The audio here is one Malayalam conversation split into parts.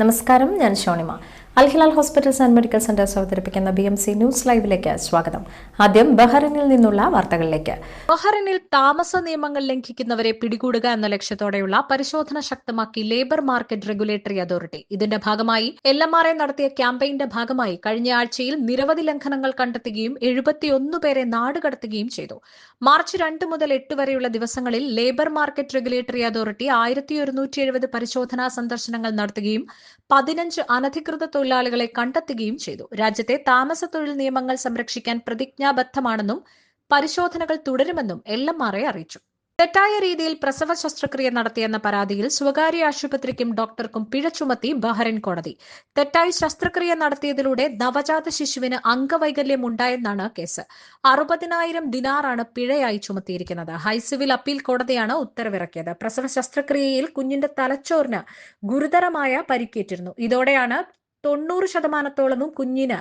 നമസ്കാരം, ഞാൻ Shonima. Al Hilal hospitals and medical centres അവതരിപ്പിക്കുന്ന BMC ന്യൂസ് ലൈവിലേക്ക് സ്വാഗതം. ആദ്യം ബഹ്റൈനിൽ നിന്നുള്ള വാർത്തകളിലേക്ക്. ബഹ്റൈനിൽ താമസ നിയമങ്ങൾ ലംഘിക്കുന്നവരെ പിടികൂടുക എന്ന ലക്ഷ്യത്തോടെയുള്ള പരിശോധന ശക്തമാക്കി ലേബർ മാർക്കറ്റ് റെഗുലേറ്ററി അതോറിറ്റി. ഇതിന്റെ ഭാഗമായി LMRA നടത്തിയ ക്യാമ്പയിന്റെ ഭാഗമായി കഴിഞ്ഞ ആഴ്ചയിൽ നിരവധി ലംഘനങ്ങൾ കണ്ടെത്തുകയും 71 പേരെ നാടുകടത്തുകയും ചെയ്തു. മാർച്ച് 2 മുതൽ 8 വരെയുള്ള ദിവസങ്ങളിൽ ലേബർ മാർക്കറ്റ് റെഗുലേറ്ററി അതോറിറ്റി 1170 പരിശോധനാ സന്ദർശനങ്ങൾ നടത്തുകയും 15 അനധികൃത തൊഴിലാളികളെ കണ്ടെത്തുകയും ചെയ്തു. രാജ്യത്തെ താമസ തൊഴിൽ നിയമങ്ങൾ സംരക്ഷിക്കാൻ പ്രതിജ്ഞാബദ്ധമാണെന്നും പരിശോധനകൾ തുടരുമെന്നും LMRA അറിയിച്ചു. തെറ്റായ രീതിയിൽ പ്രസവ ശസ്ത്രക്രിയ നടത്തിയെന്ന പരാതിയിൽ സ്വകാര്യ ആശുപത്രിക്കും ഡോക്ടർക്കും പിഴ ചുമത്തി ബഹ്റൈൻ കോടതി. തെറ്റായി ശസ്ത്രക്രിയ നടത്തിയതിലൂടെ നവജാത ശിശുവിന് അംഗവൈകല്യം ഉണ്ടായെന്നാണ് കേസ്. 60,000 ദിനാറാണ് പിഴയായി ചുമത്തിയിരിക്കുന്നത്. ഹൈസിവിൽ അപ്പീൽ കോടതിയാണ് ഉത്തരവിറക്കിയത്. പ്രസവ ശസ്ത്രക്രിയയിൽ കുഞ്ഞിന്റെ തലച്ചോറിന് ഗുരുതരമായ പരിക്കേറ്റിരുന്നു. ഇതോടെയാണ് 90% കുഞ്ഞിന്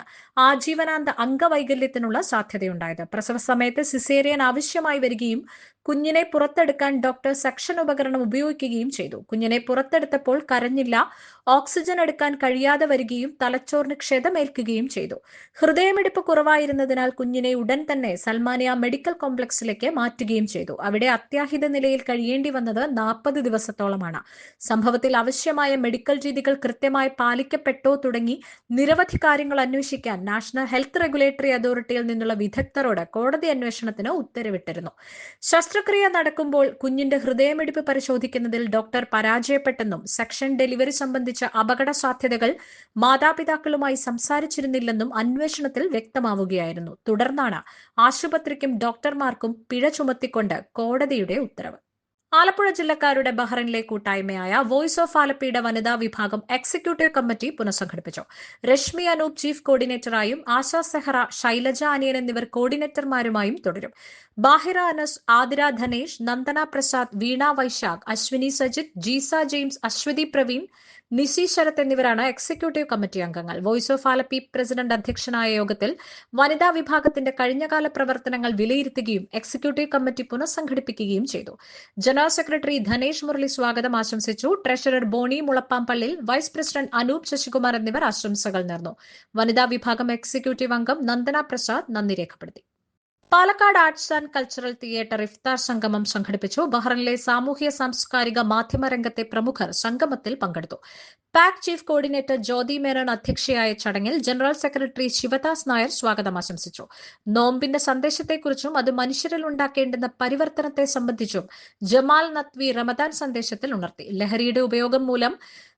ആജീവനാന്ത അംഗവൈകല്യത്തിനുള്ള സാധ്യതയുണ്ടായത്. പ്രസവ സമയത്ത് സിസേറിയൻ ആവശ്യമായി വരികയും കുഞ്ഞിനെ പുറത്തെടുക്കാൻ ഡോക്ടർ സക്ഷൻ ഉപകരണം ഉപയോഗിക്കുകയും ചെയ്തു. കുഞ്ഞിനെ പുറത്തെടുത്തപ്പോൾ കരഞ്ഞില്ല, ഓക്സിജൻ എടുക്കാൻ കഴിയാതെ വരികയും തലച്ചോറിന് ക്ഷതമേൽക്കുകയും ചെയ്തു. ഹൃദയമിടിപ്പ് കുറവായിരുന്നതിനാൽ കുഞ്ഞിനെ ഉടൻ തന്നെ സൽമാനിയ മെഡിക്കൽ കോംപ്ലക്സിലേക്ക് മാറ്റുകയും ചെയ്തു. അവിടെ അത്യാഹിത നിലയിൽ കഴിയേണ്ടി വന്നത് 40 ദിവസത്തോളമാണ്. സംഭവത്തിൽ ആവശ്യമായ മെഡിക്കൽ രീതികൾ കൃത്യമായി പാലിക്കപ്പെട്ടോ തുടങ്ങി നിരവധി കാര്യങ്ങൾ അന്വേഷിക്കാൻ നാഷണൽ ഹെൽത്ത് റെഗുലേറ്ററി അതോറിറ്റിയിൽ നിന്നുള്ള വിദഗ്ധരോട് കോടതി അന്വേഷണത്തിന് ഉത്തരവിട്ടിരുന്നു. ശസ്ത്രക്രിയ നടക്കുമ്പോൾ കുഞ്ഞിന്റെ ഹൃദയമിടിപ്പ് പരിശോധിക്കുന്നതിൽ ഡോക്ടർ പരാജയപ്പെട്ടെന്നും സെക്ഷൻ ഡെലിവറി സംബന്ധിച്ച അപകട സാധ്യതകൾ മാതാപിതാക്കളുമായി സംസാരിച്ചിരുന്നില്ലെന്നും അന്വേഷണത്തിൽ വ്യക്തമാവുകയായിരുന്നു. തുടർന്നാണ് ആശുപത്രിക്കും ഡോക്ടർമാർക്കും പിഴ ചുമത്തിക്കൊണ്ട് കോടതിയുടെ ഉത്തരവ്. ആലപ്പുഴ ജില്ലക്കാരുടെ ബഹ്റൈനിലെ കൂട്ടായ്മയായ വോയിസ് ഓഫ് ആലപ്പിയുടെ വനിതാ വിഭാഗം എക്സിക്യൂട്ടീവ് കമ്മിറ്റി പുനഃസംഘടിപ്പിച്ചു. രശ്മി അനൂപ് ചീഫ് കോർഡിനേറ്ററായും ആശാ സെഹ്റ, ശൈലജ അനിയൻ എന്നിവർ കോർഡിനേറ്റർമാരുമായും തുടരും. ബാഹിറ അനസ്, ആതിര ധനേഷ്, നന്ദന പ്രസാദ്, വീണ വൈശാഖ്, അശ്വിനി സജിത്, ജീസ ജെയിംസ്, അശ്വതി പ്രവീൺ, നിസി ശരത് എന്നിവരാണ് എക്സിക്യൂട്ടീവ് കമ്മിറ്റി അംഗങ്ങൾ. വോയിസ് ഓഫ് ആലപ്പി പ്രസിഡന്റ് അധ്യക്ഷനായ യോഗത്തിൽ വനിതാ വിഭാഗത്തിന്റെ കഴിഞ്ഞകാല പ്രവർത്തനങ്ങൾ വിലയിരുത്തുകയും എക്സിക്യൂട്ടീവ് കമ്മിറ്റി പുനഃസംഘടിപ്പിക്കുകയും ചെയ്തു. ജനറൽ സെക്രട്ടറി ധനേഷ് മുരളി സ്വാഗതം ആശംസിച്ചു. Treasurer Boney Mulappamballil, vice president Anoop Sasikumar എന്നിവർ ആശംസകൾ നേർന്നു. വനിതാ വിഭാഗം എക്സിക്യൂട്ടീവ് അംഗം നന്ദന പ്രസാദ് നന്ദി രേഖപ്പെടുത്തി. Palakkad arts and cultural theatre ഇഫ്താർ സംഗമം സംഘടിപ്പിച്ചു. ബഹ്റൈനിലെ സാമൂഹ്യ സാംസ്കാരിക മാധ്യമ രംഗത്തെ പ്രമുഖർ സംഗമത്തിൽ പങ്കെടുത്തു. പാക് ചീഫ് കോർഡിനേറ്റർ ജ്യോതി മേനോൻ അധ്യക്ഷയായ ചടങ്ങിൽ ജനറൽ സെക്രട്ടറി ശിവദാസ് നായർ സ്വാഗതം ആശംസിച്ചു. നോമ്പിന്റെ സന്ദേശത്തെക്കുറിച്ചും അത് മനുഷ്യരിൽ ഉണ്ടാക്കേണ്ടുന്ന പരിവർത്തനത്തെ സംബന്ധിച്ചും ജമാൽ നത്വി റമദാൻ സന്ദേശത്തിൽ ഉണർത്തി. ലഹരിയുടെ ഉപയോഗം മൂലം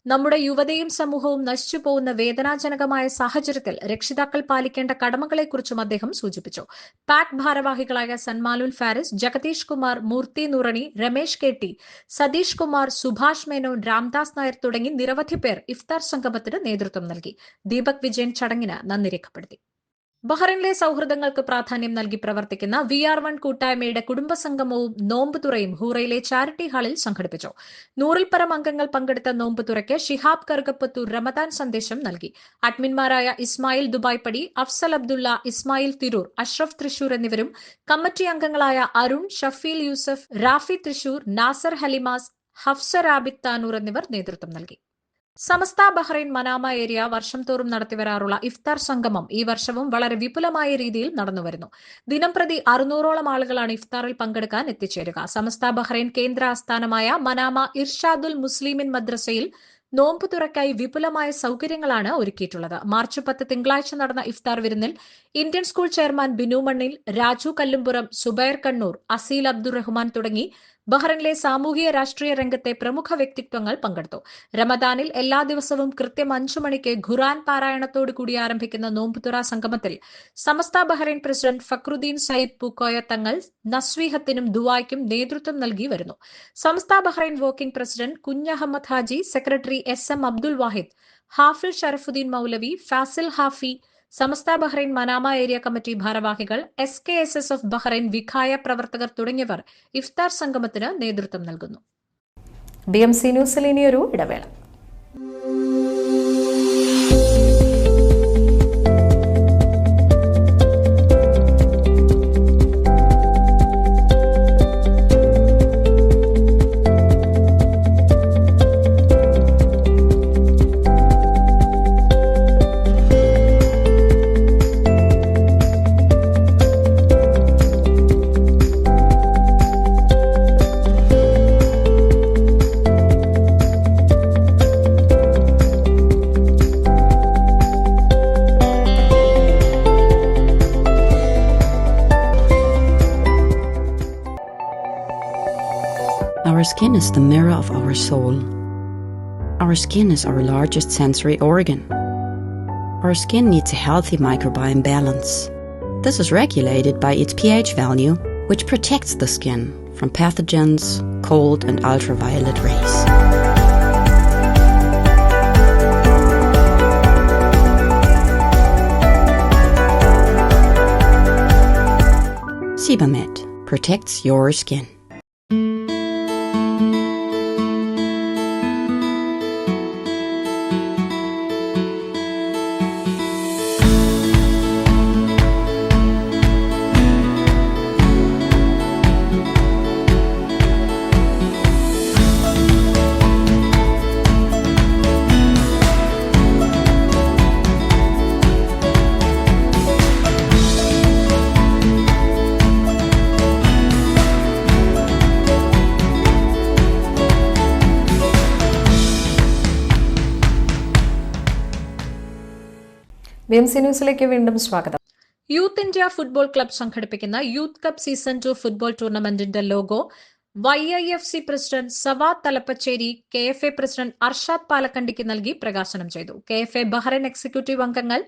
നമ്മുടെ യുവതയും സമൂഹവും നശിച്ചു പോകുന്ന വേദനാജനകമായ സാഹചര്യത്തിൽ രക്ഷിതാക്കൾ പാലിക്കേണ്ട കടമകളെക്കുറിച്ചും അദ്ദേഹം സൂചിപ്പിച്ചു. പാക് ഭാരവാഹികളായ സൻമാലുൽ ഫാരിസ്, ജഗദീഷ് കുമാർ, മൂർത്തി നൂറണി, രമേശ് KT, സതീഷ് കുമാർ, സുഭാഷ് മേനോൻ, രാംദാസ് നായർ തുടങ്ങി നിരവധി പേർ ഇഫ്താർ സംഗമത്തിന് നേതൃത്വം നൽകി. ദീപക് വിജയൻ ചടങ്ങിന് നന്ദി രേഖപ്പെടുത്തി. ബഹ്റൈനിലെ സൗഹൃദങ്ങൾക്ക് പ്രാധാന്യം നൽകി പ്രവർത്തിക്കുന്ന VR1 കൂട്ടായ്മയുടെ കുടുംബസംഗമവും നോമ്പുതുറയും ഹൂറയിലെ ചാരിറ്റി ഹാളിൽ സംഘടിപ്പിച്ചു. 100-ൽ പരം അംഗങ്ങൾ പങ്കെടുത്ത നോമ്പുതുറയ്ക്ക് ഷിഹാബ് കറുകപ്പത്തൂർ റമദാൻ സന്ദേശം നൽകി. അഡ്മിന്മാരായ ഇസ്മായിൽ ദുബായ്പടി, അഫ്സൽ അബ്ദുള്ള, ഇസ്മായിൽ തിരൂർ, അഷ്റഫ് തൃശൂർ എന്നിവരും കമ്മിറ്റി അംഗങ്ങളായ അരുൺ, ഷഫീൽ യൂസഫ്, റാഫി തൃശൂർ, നാസർ ഹലിമാസ്, ഹഫ്സ റാബിത് താനൂർ എന്നിവർ നേതൃത്വം നൽകി. സമസ്ത ബഹ്റൈൻ മനാമ ഏരിയ വർഷം തോറും നടത്തിവരാറുള്ള ഇഫ്താർ സംഗമം ഈ വർഷവും വളരെ വിപുലമായ രീതിയിൽ നടന്നുവരുന്നു. ദിനംപ്രതി 600ഓളം ആളുകളാണ് ഇഫ്താറിൽ പങ്കെടുക്കാൻ എത്തിച്ചേരുക. സമസ്ത ബഹ്റൈൻ കേന്ദ്ര ആസ്ഥാനമായ മനാമ ഇർഷാദുൽ മുസ്ലിമിൻ മദ്രസയിൽ നോമ്പ് തുറക്കായി വിപുലമായ സൗകര്യങ്ങളാണ് ഒരുക്കിയിട്ടുള്ളത്. മാർച്ച് 10 തിങ്കളാഴ്ച നടന്ന ഇഫ്താർ വിരുന്നിൽ ഇന്ത്യൻ സ്കൂൾ ചെയർമാൻ ബിനു മണ്ണിൽ, രാജു കല്ലുംപുറം, സുബൈർ കണ്ണൂർ, അസീൽ അബ്ദുറഹ്മാൻ തുടങ്ങി ബഹ്റൈനിലെ സാമൂഹിക രാഷ്ട്രീയ രംഗത്തെ പ്രമുഖ വ്യക്തിത്വങ്ങൾ പങ്കെടുത്തു. റമദാനിൽ എല്ലാ ദിവസവും കൃത്യം 5 മണിക്ക് ഖുർആൻ പാരായണത്തോടു കൂടി ആരംഭിക്കുന്ന നോമ്പുതുറ സംഗമത്തിൽ സമസ്ത ബഹ്റൈൻ പ്രസിഡന്റ് ഫക്രുദ്ദീൻ സയ്യിദ് പൂക്കോയ തങ്ങൾ നസ്വീഹത്തിനും ദുആയ്ക്കും നേതൃത്വം നൽകി വരുന്നു. Samastha Bahrain working president Kunhahammed Haji, secretary SM Abdul Wahid, Hafil Sharafuddin Moulavi, Fasil Hafi, Samastha Bahrain Manama area committee ഭാരവാഹികൾ, SKSS ബഹ്റൈൻ വിഖായ പ്രവർത്തകർ തുടങ്ങിയവർ ഇഫ്താർ സംഗമത്തിന് നേതൃത്വം നൽകുന്നു. BMC ന്യൂസിൽ ഇനിയൊരു ഇടവേള. Our skin is the mirror of our soul. Our skin is our largest sensory organ. Our skin needs a healthy microbiome balance. This is regulated by its pH value, which protects the skin from pathogens, cold and ultraviolet rays. Sebamed protects your skin. BMC ന്യൂസിലേക്ക് വീണ്ടും സ്വാഗതം. യൂത്ത് ഇന്ത്യ ഫുട്ബോൾ ക്ലബ് സംഘടിപ്പിക്കുന്ന യൂത്ത് കപ്പ് സീസൺ 2 ഫുട്ബോൾ ടൂർണമെന്റിന്റെ logo YIFC president Sawad Thalappacheri KFA president Arshad പാലക്കണ്ടിക്ക് നൽകി പ്രകാശനം ചെയ്തു. KFA ബഹ്റൈൻ എക്സിക്യൂട്ടീവ് അംഗങ്ങൾ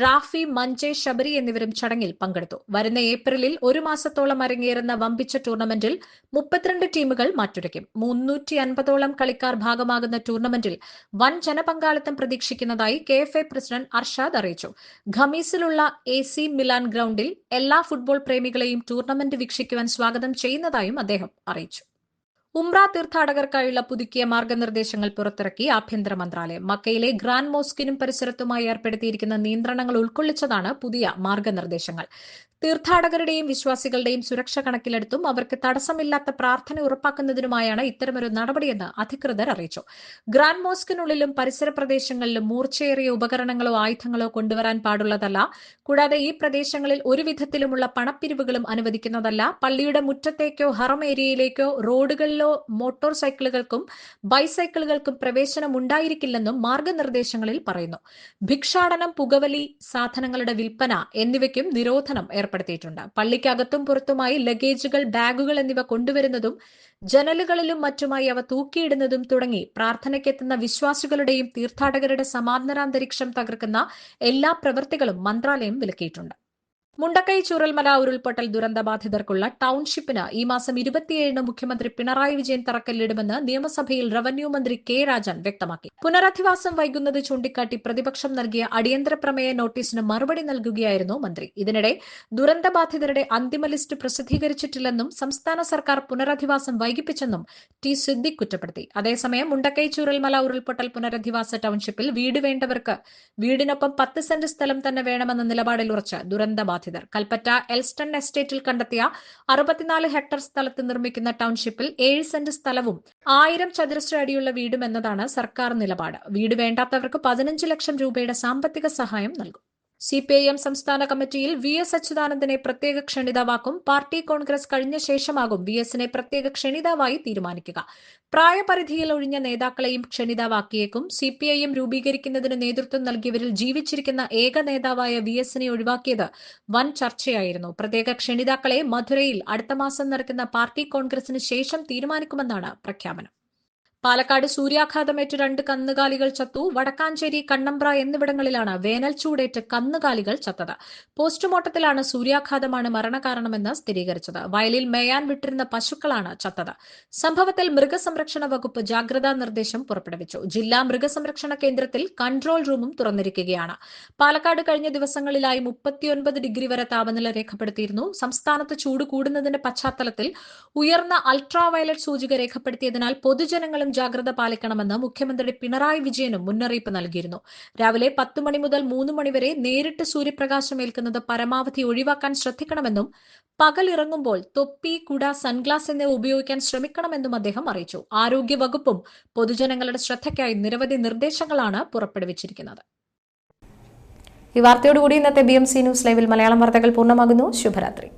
റാഫി, മഞ്ചെ, ശബരി എന്നിവരും ചടങ്ങിൽ പങ്കെടുത്തു. വരുന്ന ഏപ്രിലിൽ ഒരു മാസത്തോളം അരങ്ങേറുന്ന വമ്പിച്ച ടൂർണമെന്റിൽ 32 ടീമുകൾ മാറ്റുരയ്ക്കും. 350ഓളം കളിക്കാർ ഭാഗമാകുന്ന ടൂർണമെന്റിൽ വൻ ജനപങ്കാളിത്തം പ്രതീക്ഷിക്കുന്നതായി KFA പ്രസിഡന്റ് അർഷാദ് അറിയിച്ചു. ഖമീസിലുള്ള AC മിലാൻ ഗ്രൗണ്ടിൽ എല്ലാ ഫുട്ബോൾ പ്രേമികളെയും ടൂർണമെന്റ് വീക്ഷിക്കുവാൻ സ്വാഗതം ചെയ്യുന്നതായും അദ്ദേഹം അറിയിച്ചു. ഉംറ തീർത്ഥാടകർക്കായുള്ള പുതുക്കിയ മാർഗനിർദ്ദേശങ്ങൾ പുറത്തിറക്കി ആഭ്യന്തര മന്ത്രാലയം. മക്കയിലെ ഗ്രാൻഡ് മോസ്കിനും പരിസരത്തുമായി ഏർപ്പെടുത്തിയിരിക്കുന്ന നിയന്ത്രണങ്ങൾ ഉൾക്കൊള്ളിച്ചതാണ് പുതിയ മാർഗനിർദ്ദേശങ്ങൾ. തീർത്ഥാടകരുടെയും വിശ്വാസികളുടെയും സുരക്ഷ കണക്കിലെടുത്തും അവർക്ക് തടസ്സമില്ലാത്ത പ്രാർത്ഥന ഉറപ്പാക്കുന്നതിനുമായാണ് ഇത്തരമൊരു നടപടിയെന്ന് അധികൃതർ അറിയിച്ചു. ഗ്രാൻഡ് മോസ്കിനുള്ളിലും പരിസര പ്രദേശങ്ങളിലും മൂർച്ചയേറിയ ഉപകരണങ്ങളോ ആയുധങ്ങളോ കൊണ്ടുവരാൻ പാടുള്ളതല്ല. കൂടാതെ ഈ പ്രദേശങ്ങളിൽ ഒരു വിധത്തിലുമുള്ള പണപ്പിരിവുകളും അനുവദിക്കുന്നതല്ല. പള്ളിയുടെ മുറ്റത്തേക്കോ ഹറം ഏരിയയിലേക്കോ റോഡുകളിലോ മോട്ടോർ സൈക്കിളുകൾക്കും ബൈസൈക്കിളുകൾക്കും പ്രവേശനം ഉണ്ടായിരിക്കില്ലെന്നും മാർഗനിർദ്ദേശങ്ങളിൽ പറയുന്നു. ഭിക്ഷാടനം, പുകവലി, സാധനങ്ങളുടെ വിൽപ്പന എന്നിവയ്ക്കും നിരോധനം ഏർപ്പെടുത്തിയിട്ടുണ്ട്. പള്ളിക്കകത്തും പുറത്തുമായി ലഗേജുകൾ, ബാഗുകൾ എന്നിവ കൊണ്ടുവരുന്നതും ജനലുകളിലും മറ്റുമായി അവ തൂക്കിയിടുന്നതും തുടങ്ങി പ്രാർത്ഥനയ്ക്കെത്തുന്ന വിശ്വാസികളുടെയും തീർത്ഥാടകരുടെ സമാന്തരാന്തരീക്ഷം തകർക്കുന്ന എല്ലാ പ്രവൃത്തികളും മന്ത്രാലയം വിലക്കിയിട്ടുണ്ട്. മുണ്ടക്കൈ ചൂരൽമല ഉരുൾപൊട്ടൽ ദുരന്തബാധിതർക്കുള്ള ടൌൺഷിപ്പിന് ഈ മാസം 27 മുഖ്യമന്ത്രി പിണറായി വിജയൻ തറക്കല്ലിടുമെന്ന് നിയമസഭയിൽ റവന്യൂ മന്ത്രി കെ രാജൻ വ്യക്തമാക്കി. പുനരധിവാസം വൈകുന്നത് ചൂണ്ടിക്കാട്ടി പ്രതിപക്ഷം നൽകിയ അടിയന്തര പ്രമേയ നോട്ടീസിന് മറുപടി നൽകുകയായിരുന്നു മന്ത്രി. ഇതിനിടെ ദുരന്തബാധിതരുടെ അന്തിമ ലിസ്റ്റ് പ്രസിദ്ധീകരിച്ചിട്ടില്ലെന്നും സംസ്ഥാന സർക്കാർ പുനരധിവാസം വൈകിപ്പിച്ചെന്നും ടി സിദ്ദിഖ് കുറ്റപ്പെടുത്തി. അതേസമയം മുണ്ടക്കൈ ചൂരൽമല ഉരുൾപൊട്ടൽ പുനരധിവാസ ടൌൺഷിപ്പിൽ വീട് വേണ്ടവർക്ക് വീടിനൊപ്പം 10 സെന്റ് സ്ഥലം തന്നെ വേണമെന്ന നിലപാടിൽ ഉറച്ച് ദുരന്തബാധിതർ കൽപ്പറ്റ എൽസ്റ്റൺ എസ്റ്റേറ്റിൽ കണ്ടെത്തിയ 64 ഹെക്ടർ സ്ഥലത്ത് നിർമ്മിക്കുന്ന ടൌൺഷിപ്പിൽ 7 സെന്റ് സ്ഥലവും 1000 ചതുരശ്ര അടിയുള്ള വീടും എന്നതാണ് സർക്കാർ നിലപാട്. വീട് വേണ്ടാത്തവർക്ക് 15 ലക്ഷം രൂപയുടെ സാമ്പത്തിക സഹായം നൽകും. CPIM സംസ്ഥാന കമ്മിറ്റിയിൽ VS അച്യുതാനന്ദനെ പ്രത്യേക ക്ഷണിതാവാക്കും. പാർട്ടി കോൺഗ്രസ് കഴിഞ്ഞ ശേഷമാകും VSനെ പ്രത്യേക ക്ഷണിതാവായി തീരുമാനിക്കുക. പ്രായപരിധിയിൽ ഒഴിഞ്ഞ നേതാക്കളെയും ക്ഷണിതാവാക്കിയേക്കും. CPIM രൂപീകരിക്കുന്നതിന് നേതൃത്വം നൽകിയവരിൽ ജീവിച്ചിരിക്കുന്ന ഏക നേതാവായ VSനെ ഒഴിവാക്കിയത് വൻ ചർച്ചയായിരുന്നു. പ്രത്യേക ക്ഷണിതാക്കളെ മധുരയിൽ അടുത്ത മാസം നടക്കുന്ന പാർട്ടി കോൺഗ്രസിന് ശേഷം തീരുമാനിക്കുമെന്നാണ് പ്രഖ്യാപനം. പാലക്കാട് സൂര്യാഘാതമേറ്റ് 2 കന്നുകാലികൾ ചത്തു. വടക്കാഞ്ചേരി, കണ്ണമ്പ്ര എന്നിവിടങ്ങളിലാണ് വേനൽ ചൂടേറ്റ് കന്നുകാലികൾ ചത്തത്. പോസ്റ്റ്മോർട്ടത്തിലാണ് സൂര്യാഘാതമാണ് മരണകാരണമെന്ന് സ്ഥിരീകരിച്ചത്. വയലിൽ മേയാൻ വിട്ടിരുന്ന പശുക്കളാണ് ചത്തത്. സംഭവത്തിൽ മൃഗസംരക്ഷണ വകുപ്പ് ജാഗ്രതാ നിർദ്ദേശം പുറപ്പെടുവിച്ചു. ജില്ലാ മൃഗസംരക്ഷണ കേന്ദ്രത്തിൽ കൺട്രോൾ റൂമും തുറന്നിരിക്കുകയാണ്. പാലക്കാട് കഴിഞ്ഞ ദിവസങ്ങളിലായി 39 ഡിഗ്രി വരെ താപനില രേഖപ്പെടുത്തിയിരുന്നു. സംസ്ഥാനത്ത് ചൂട് കൂടുന്നതിന്റെ പശ്ചാത്തലത്തിൽ ഉയർന്ന അൾട്രാ വയലറ്റ് സൂചിക രേഖപ്പെടുത്തിയതിനാൽ പൊതുജനങ്ങളും ജാഗ്രത പാലിക്കണമെന്ന് മുഖ്യമന്ത്രി പിണറായി വിജയനും മുന്നറിയിപ്പ് നൽകിയിരുന്നു. രാവിലെ 10 മണി മുതൽ 3 മണി വരെ നേരിട്ട് സൂര്യപ്രകാശം ഏൽക്കുന്നത് പരമാവധി ഒഴിവാക്കാൻ ശ്രദ്ധിക്കണമെന്നും പകലിറങ്ങുമ്പോൾ തൊപ്പി, കുട, സൺഗ്ലാസ് എന്നിവ ഉപയോഗിക്കാൻ ശ്രമിക്കണമെന്നും അദ്ദേഹം അറിയിച്ചു. ആരോഗ്യ വകുപ്പും പൊതുജനങ്ങളുടെ ശ്രദ്ധയ്ക്കായി നിരവധി നിർദ്ദേശങ്ങളാണ് പുറപ്പെടുവിച്ചിരിക്കുന്നത്. ഈ വാർത്തയോടുകൂടി ഇന്നത്തെ BMC ന്യൂസ് ലൈവിൽ മലയാളം വാർത്തകൾ പൂർണ്ണമാകുന്നു. ശുഭരാത്രി.